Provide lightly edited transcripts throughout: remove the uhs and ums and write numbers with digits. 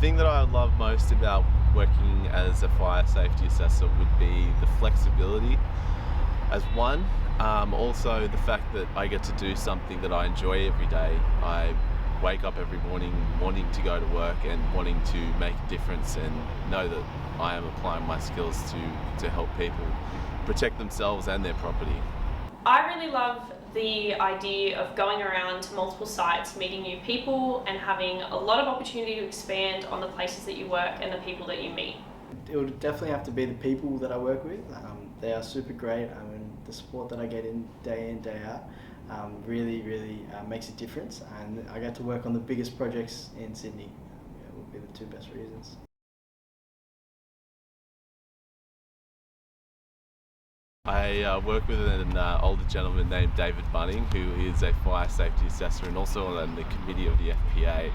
thing that I love most about working as a fire safety assessor would be the flexibility as one. Also the fact that I get to do something that I enjoy every day. I wake up every morning wanting to go to work and wanting to make a difference and know that I am applying my skills to help people protect themselves and their property. I really love the idea of going around to multiple sites, meeting new people, and having a lot of opportunity to expand on the places that you work and the people that you meet. It would definitely have to be the people that I work with. They are super great. The support that I get in, day out, really makes a difference. And I get to work on the biggest projects in Sydney. Would be the two best reasons. I work with an older gentleman named David Bunning, who is a fire safety assessor and also on the committee of the FPA.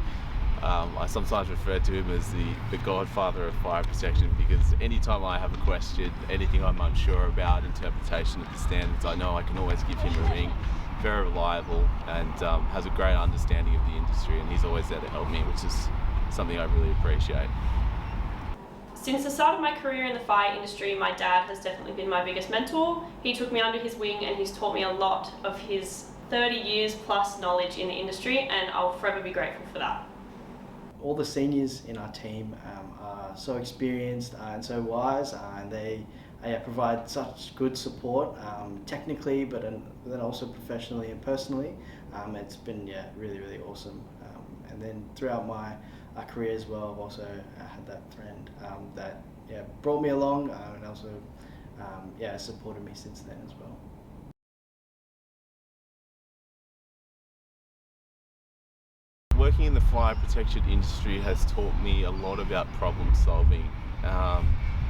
I sometimes refer to him as the godfather of fire protection because anytime I have a question, anything I'm unsure about, interpretation of the standards, I know I can always give him a ring. Very reliable and has a great understanding of the industry, and he's always there to help me, which is something I really appreciate. Since the start of my career in the fire industry, my dad has definitely been my biggest mentor. He took me under his wing and he's taught me a lot of his 30 years plus knowledge in the industry, and I'll forever be grateful for that. All the seniors in our team are so experienced and so wise, and they provide such good support technically, but then also professionally and personally. It's been really awesome. And then throughout my career as well, I've also had that friend that brought me along and also supported me since then as well. Working in the fire protection industry has taught me a lot about problem solving.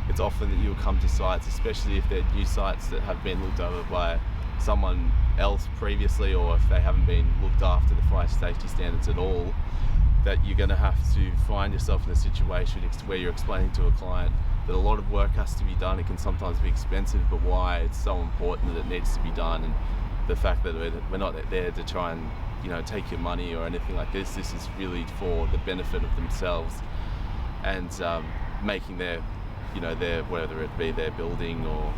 It's often that you'll come to sites, especially if they're new sites that have been looked over by someone else previously, or if they haven't been looked after the fire safety standards at all, that you're going to have to find yourself in a situation where you're explaining to a client that a lot of work has to be done. It can sometimes be expensive, but why it's so important that it needs to be done, and the fact that we're not there to try and take your money or anything like this. This is really for the benefit of themselves and making their whether it be their building or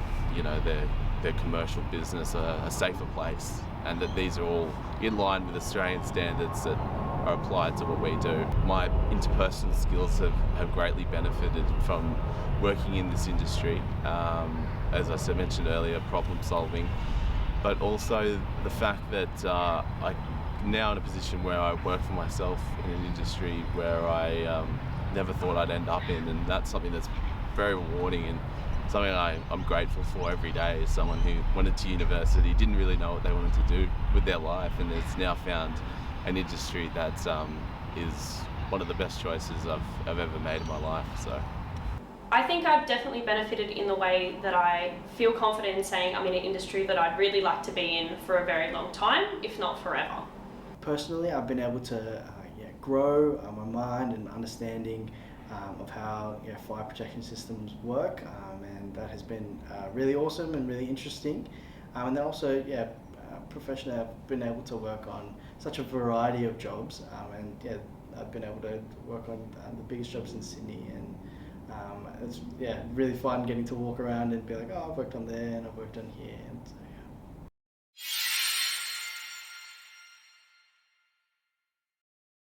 their commercial business a safer place, and that these are all in line with Australian standards that are applied to what we do. My interpersonal skills have greatly benefited from working in this industry. As I mentioned earlier, problem solving, but also the fact that I'm now in a position where I work for myself in an industry where I never thought I'd end up in, and that's something that's very rewarding and something I'm grateful for every day. As someone who went into university, didn't really know what they wanted to do with their life, and has now found an industry that is one of the best choices I've ever made in my life. So I think I've definitely benefited in the way that I feel confident in saying I'm in an industry that I'd really like to be in for a very long time, if not forever. Personally, I've been able to grow my mind and understanding of how fire protection systems work, and that has been really awesome and really interesting. And then also, professionally, I've been able to work on such a variety of jobs, and I've been able to work on the biggest jobs in Sydney, and it's really fun getting to walk around and be like, oh, I've worked on there and I've worked on here, and so